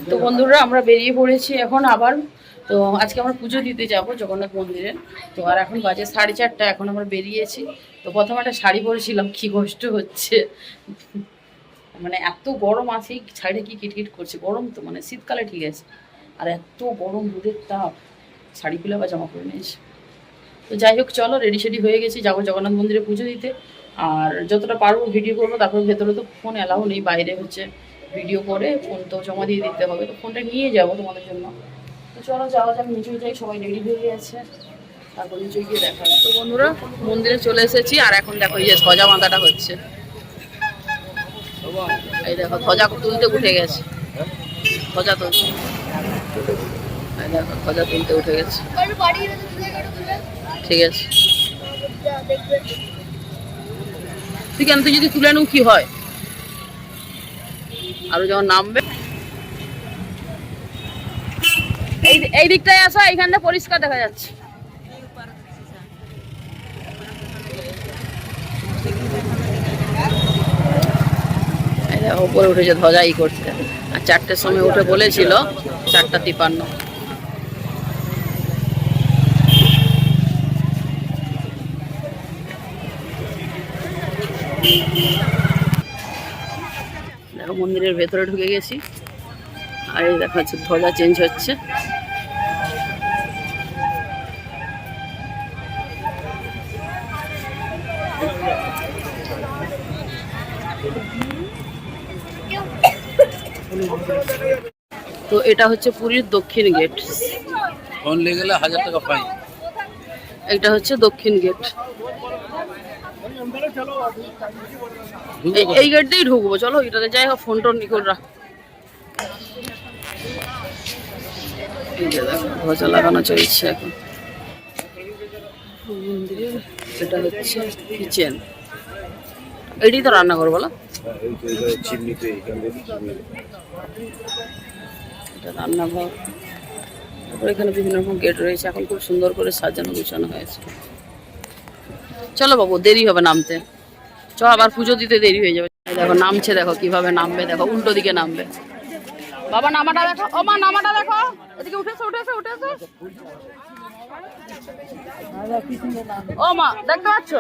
তো বন্ধুরা আমরা বেরিয়ে পড়েছি এখন আবার। তো আজকে আমরা পুজো দিতে যাব জগন্নাথ মন্দিরে। তো আর এখন বাজে 4:30, এখন আমরা বেরিয়েছি। তো প্রথমে একটা শাড়ি পরেছিলাম, কি কষ্ট হচ্ছে, মানে এত গরম আছে, এই শাড়িটা কি কিটকিট করছে, গরম তো মানে শীতকালে ঠিক আছে, আর এত গরম রোদের তাপ, শাড়িগুলো আবার জামা পরে নিয়েছি। তো যাই হোক, চলো রেডি সেডি হয়ে গেছি, যাবো জগন্নাথ মন্দিরে পুজো দিতে। আর যতটা পারবো ভিডিও করবো, তারপর ভেতরে তো ফোন অ্যালাউ নেই, বাইরে হচ্ছে ভিডিও করে ফোন তো জমা দিয়ে দিতে হবে, তো ফোনটা নিয়ে যাবো তোমাদের জন্য। তো চলো যাওয়া যাক, নিচে যাই, সবাই রেডি হয়ে গেছে, তারপর নিচে গিয়ে দেখা হবে। তো বন্ধুরা মন্দিরে চলে এসেছি, আর এখন দেখো এই যে ধ্বজা বাঁধাটা হচ্ছে, এই দেখো ধ্বজা তুলতে উঠে গেছে, ধ্বজা তুলতে, এই দেখো ধ্বজা তুলতে উঠে গেছে। ঠিক আছে, তুই কেন, তুই যদি তুলে নু কি হয়, আরো যখন নামবে। এই দিকটায় আসো, এইখানটা পরিষ্কার দেখা যাচ্ছে। উপরে উঠেছে ধ্বজা ই করতে, আর 4টের সময় উঠে বলেছিল 4:53। দেখো মন্দিরের ভেতরে ঢুকে গেছি, আর এই দেখা যাচ্ছে ধ্বজা চেঞ্জ হচ্ছে। তো এটা হচ্ছে পুরীর দক্ষিণ গেট, ফোন লেগে গেলে 1000 টাকা ফাইন। এটা হচ্ছে দক্ষিণ গেট, এই গেট দিয়েই ঢুকবো। চলো এটাতে যাই হোক, ফোন টোন নিকল রাখ। ধ্বজা লাগানো চলছে এখন মন্দিরে। এটা হচ্ছে কিচেন, এটাই তো রান্নাঘর বলো, এটা রান্নাঘর। তারপর এখানে বিভিন্ন রকম গেট রয়েছে, এখন খুব সুন্দর করে সাজানো গুছানো হয়েছে। চলো বাবু, দেরি হবে নামতে, চ আবার পুজো দিতে দেরি হয়ে যাবে। দেখো নামছে, দেখো কিভাবে নামবে, দেখো উল্টো দিকে নামবে। বাবা নামাটা দেখো, ও মা নামাটা দেখো, এদিকে উঠেছে উঠেছে উঠেছে। ও মা দেখতে পাচ্ছ,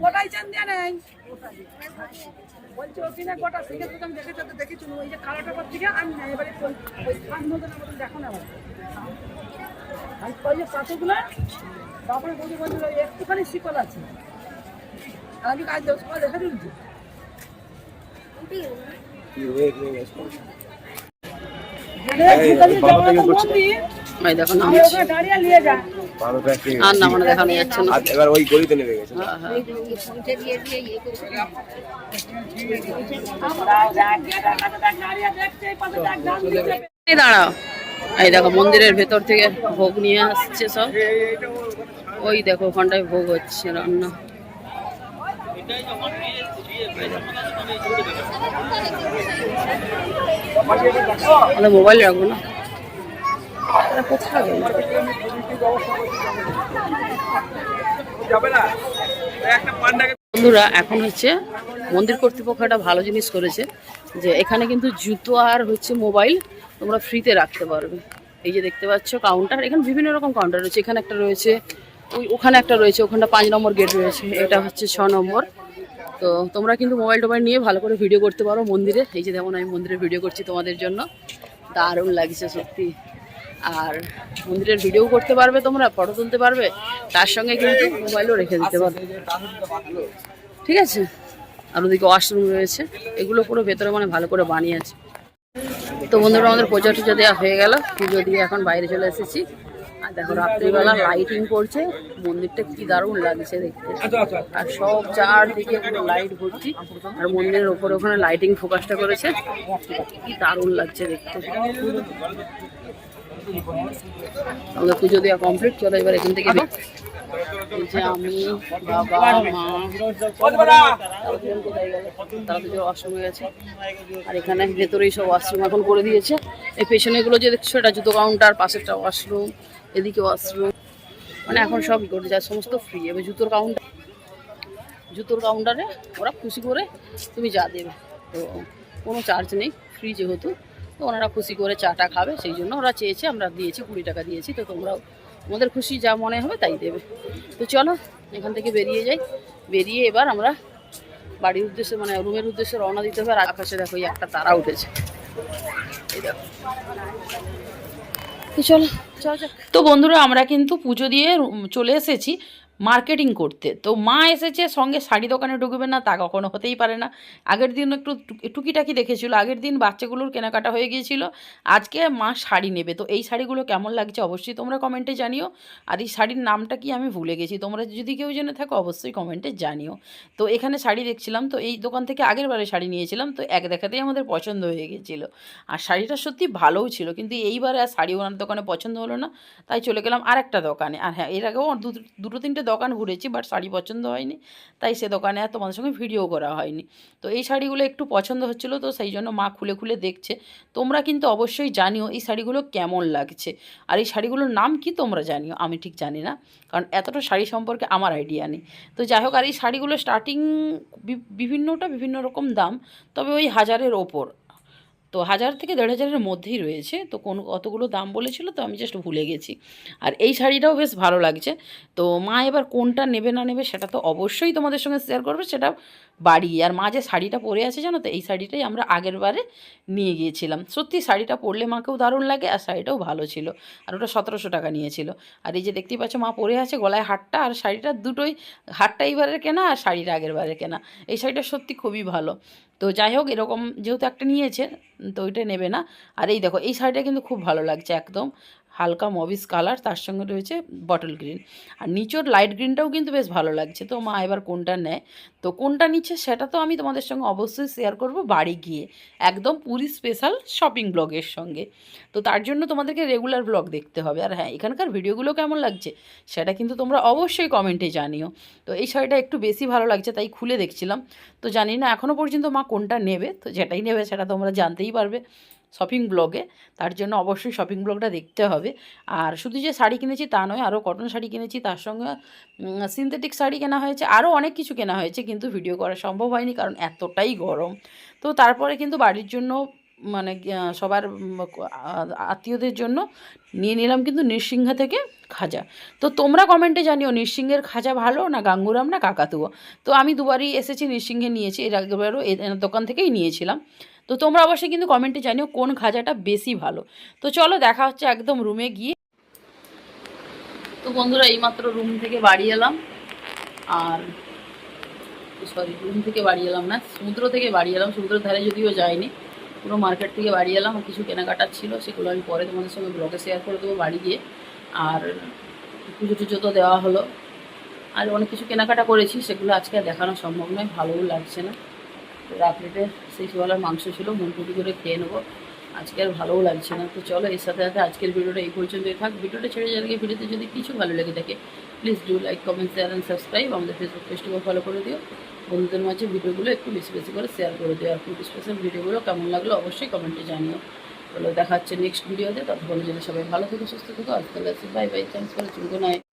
গোটাই চান্দিয়া নেই বলছে, ওখানে গোটা থেকে তুমি দেখেছো তো দেখেছো, ওই যে কালোটা পর থেকে আমি না, এবারে ওই খান মতন আমাদের দেখো না, আর ওই যে পাথরগুলো বাপরে বলতে বলছিল একটুখানি শিকল আছে, আমি কাজ সময় দেখে দিচ্ছি। দেখো আর নামানো দেখানো যাচ্ছে না, এবার ওই গলিতে নেমে গেছে। দাঁড়াও, এই দেখো মন্দিরের ভেতর থেকে ভোগ নিয়ে আসছে সব, ওই দেখো ওখানটায় ভোগ হচ্ছে রান্না। মোবাইল রাখবো না, বন্ধুরা এখন হচ্ছে মন্দির কর্তৃপক্ষ একটা ভালো জিনিস করেছে, যে এখানে কিন্তু জুতো আর হচ্ছে মোবাইল তোমরা ফ্রিতে রাখতে পারবে। এই যে দেখতে পাচ্ছ কাউন্টার, এখানে বিভিন্ন রকম কাউন্টার রয়েছে, এখানে একটা রয়েছে, ওখানে একটা রয়েছে, ওখানটা 5 নম্বর গেট রয়েছে, এটা হচ্ছে 6 নম্বর। তো তোমরা কিন্তু মোবাইল টোবাইল নিয়ে ভালো করে ভিডিও করতে পারো মন্দিরে। এই যে যেমন আমি মন্দিরে ভিডিও করছি তোমাদের জন্য, দারুণ লাগছে সত্যি। আর মন্দিরের ভিডিও করতে পারবে, তোমরা ফটো তুলতে পারবে, তার সঙ্গে কিন্তু মোবাইলও রেখে দিতে পারবে, ঠিক আছে। আর ওদিকে ওয়াশরুম রয়েছে, এগুলো পুরো ভেতরে মানে ভালো করে বানিয়েছে। তো বন্ধুরা আমাদের পুজো টুজো দেওয়া হয়ে গেল, পুজো দিয়ে এখন বাইরে চলে এসেছি। আর দেখো রাত্রিবেলা লাইটিং করছে, মন্দিরটা কি দারুণ লাগছে দেখতে, আর সব চারদিকে পুরো লাইট ভর্তি, আর মন্দিরের ওপরে ওখানে লাইটিং ফোকাসটা করেছে, কি দারুণ লাগছে দেখতে। আমাদের পুজো দেওয়া কমপ্লিট, চলো এবার এখান থেকে আমি বাবা মা তারা তো ওয়াশরুম হয়ে গেছে, আর এখানে ভেতরেই সব ওয়াশরুম এখন করে দিয়েছে। এই পেছনে এগুলো যে দেখছো এটা জুতো কাউন্টার, পাশে একটা ওয়াশরুম, এদিকে ওয়াশরুম, মানে এখন সবই করে যায়, সমস্ত ফ্রি। এবার জুতোর কাউন্টার জুতোর কাউন্টারে ওরা খুশি করে তুমি যা দেবে, তো কোনো চার্জ নেই, ফ্রি যেহেতু, তো ওনারা খুশি করে চাটা খাবে, সেই জন্য ওরা চেয়েছে, আমরা দিয়েছি 20 টাকা দিয়েছি। তো তোমরাও তোমাদের খুশি যা মনে হবে তাই দেবে। তো চলো এখান থেকে বেরিয়ে যাই, বেরিয়ে এবার আমরা বাড়ির উদ্দেশ্যে মানে রুমের উদ্দেশ্যে রওনা দিতে হবে। আর আকাশে দেখো এই একটা তারা উঠেছে, এই দেখো। তো চলো চলো যাক। তো বন্ধুরা আমরা কিন্তু পুজো দিয়ে চলে এসেছি মার্কেটিং করতে। তো মা এসেছে, সঙ্গে শাড়ি দোকানে ঢুকবে না তা কখনো হতেই পারে না। আগের দিন একটু টুকিটাকি দেখেছিল, আগের দিন বাচ্চাগুলোর কেনাকাটা হয়ে গিয়েছিল, আজকে মা শাড়ি নেবে। তো এই শাড়িগুলো কেমন লাগছে অবশ্যই তোমরা কমেন্টে জানিও। আর এই শাড়ির নামটা কি আমি ভুলে গেছি, তোমরা যদি কেউ জেনে থাকো অবশ্যই কমেন্টে জানিও। তো এখানে শাড়ি দেখছিলাম, তো এই দোকান থেকে আগের বারে শাড়ি নিয়েছিলাম, তো এক দেখাতেই আমাদের পছন্দ হয়ে গিয়েছিলো। আর শাড়িটা সত্যি ভালোও ছিল, কিন্তু এইবারে আর শাড়ি ওনার দোকানে পছন্দ হলো না, তাই চলে গেলাম আর একটা দোকানে। আর হ্যাঁ, এর আগেও দুটো তিনটে দোকান ঘুরেছি, বাট শাড়ি পছন্দ হয়নি, তাই সে দোকানে আর তোমাদের সঙ্গে ভিডিও করা হয়নি। তো এই শাড়িগুলো একটু পছন্দ হচ্ছিলো, তো সেই জন্য মা খুলে খুলে দেখছে। তোমরা কিন্তু অবশ্যই জানিও এই শাড়িগুলো কেমন লাগছে, আর এই শাড়িগুলোর নাম কি তোমরা জানিও, আমি ঠিক জানি না, কারণ এতটা শাড়ি সম্পর্কে আমার আইডিয়া নেই। তো যাই হোক, আর এই শাড়িগুলো স্টার্টিং বিভিন্ন রকম দাম, তবে ওই 1000-এর ওপর, তো 1000 থেকে 1500-এর মধ্যেই রয়েছে। তো কতগুলো দাম বলেছিল, তো আমি জাস্ট ভুলে গেছি। আর এই শাড়িটাও বেশ ভালো লাগছে। তো মা এবার কোনটা নেবে না নেবে সেটা তো অবশ্যই তোমাদের সঙ্গে শেয়ার করবে, সেটা বাড়ি। আর মা যে শাড়িটা পরে আছে জানো তো, এই শাড়িটাই আমরা আগের বারে নিয়ে গিয়েছিলাম। সত্যি শাড়িটা পরলে মাকেও দারুণ লাগে, আর শাড়িটাও ভালো ছিল, আর ওটা 1700 টাকা নিয়েছিল। আর এই যে দেখতেই পাচ্ছ মা পরে আছে, গলায় হারটা আর শাড়িটা দুটোই, হারটা এইবারের কেনা আর শাড়িটা আগের বারের কেনা। এই শাড়িটা সত্যি খুবই ভালো। তো যাই হোক, এরকম যেহেতু একটা নিয়েছে, তো ওইটা নেবে না। আর এই দেখো এই শাড়িটা কিন্তু খুব ভালো লাগছে, একদম হালকা মবিস কালার, তার সঙ্গে রয়েছে বটল গ্রিন, আর নিচের লাইট গ্রিনটাও কিন্তু বেশ ভালো লাগছে। তো মা এবার কোনটা নেয়, তো কোনটা নিচ্ছে সেটা তো আমি তোমাদের সঙ্গে অবশ্যই শেয়ার করব বাড়ি গিয়ে, একদম পুরী স্পেশাল শপিং ব্লগের সঙ্গে। তো তার জন্য তোমাদেরকে রেগুলার ব্লগ দেখতে হবে। আর হ্যাঁ, এখানকার ভিডিওগুলো কেমন লাগছে সেটা কিন্তু তোমরা অবশ্যই কমেন্টে জানিও। তো এই শাড়িটা একটু বেশি ভালো লাগছে, তাই খুলে দেখছিলাম। তো জানি না এখনও পর্যন্ত মা কোনটা নেবে, তো যেটাই নেবে সেটা তোমরা জানতেই পারবে শপিং ব্লগে। তার জন্য অবশ্যই শপিং ব্লগটা দেখতে হবে। আর শুধু যে শাড়ি কিনেছি তা নয়, আরও কটন শাড়ি কিনেছি, তার সঙ্গে সিনথেটিক শাড়ি কেনা হয়েছে, আরও অনেক কিছু কেনা হয়েছে, কিন্তু ভিডিও করা সম্ভব হয়নি কারণ এতটাই গরম। তো তারপরে কিন্তু বাড়ির জন্য মানে সবার আত্মীয়দের জন্য নিয়ে নিলাম কিন্তু নৃসিংহা থেকে খাজা। তো তোমরা কমেন্টে জানিও নৃসিংহের খাজা ভালো না গাঙ্গুরাম না কাকাতুয়া। তো আমি দুবারই এসেছি, নৃসিংহে নিয়েছি, এর আগেবারও এনার দোকান থেকেই নিয়েছিলাম। তো তোমরা অবশ্যই কিন্তু কমেন্টে জানিও কোন খাজাটা বেশি ভালো। তো চলো দেখা হচ্ছে একদম রুমে গিয়ে। তো বন্ধুরা এইমাত্র রুম থেকে বাড়ি এলাম, আর রুম থেকে বাড়ি এলাম না, সমুদ্র থেকে বাড়ি এলাম, সমুদ্রের ধারে যদিও যাইনি, পুরো মার্কেট থেকে বাড়ি এলাম। কিছু কেনাকাটার ছিল, সেগুলো আমি পরে তোমাদের সঙ্গে ব্লগে শেয়ার করে দেবো বাড়ি গিয়ে। আর পুজো টুজো তো দেওয়া হলো, আর অনেক কিছু কেনাকাটা করেছি, সেগুলো আজকে আর দেখানো সম্ভব নয়, ভালোও লাগছে না। তো রাত্রিতে সেই শিওলার মাংস ছিল, মুনকুটি করে খেয়ে নেবো, আজকে আর ভালোও লাগছে না। তো চলো এর সাথে সাথে আজকের ভিডিওটা এই পর্যন্তই থাক। ভিডিওটা ছেড়ে যাওয়ার আগে ভিডিওতে যদি কিছু ভালো লেগে থাকে please do like, comment, share and subscribe. আমাদের ফেসবুক পেজটিকে ফলো করে দিও, বন্ধুদের মাঝে ভিডিওগুলো একটু বেশি বেশি করে শেয়ার করে দিও। আর ফুড স্পেশাল ভিডিওগুলো কেমন লাগলো অবশ্যই কমেন্টে জানিও। চলো দেখা হচ্ছে নেক্সট ভিডিওতে, ততক্ষণ জন্য সবাই ভালো থেকো, সুস্থ থেকো, আজকাল bye bye, thanks for watching, good night.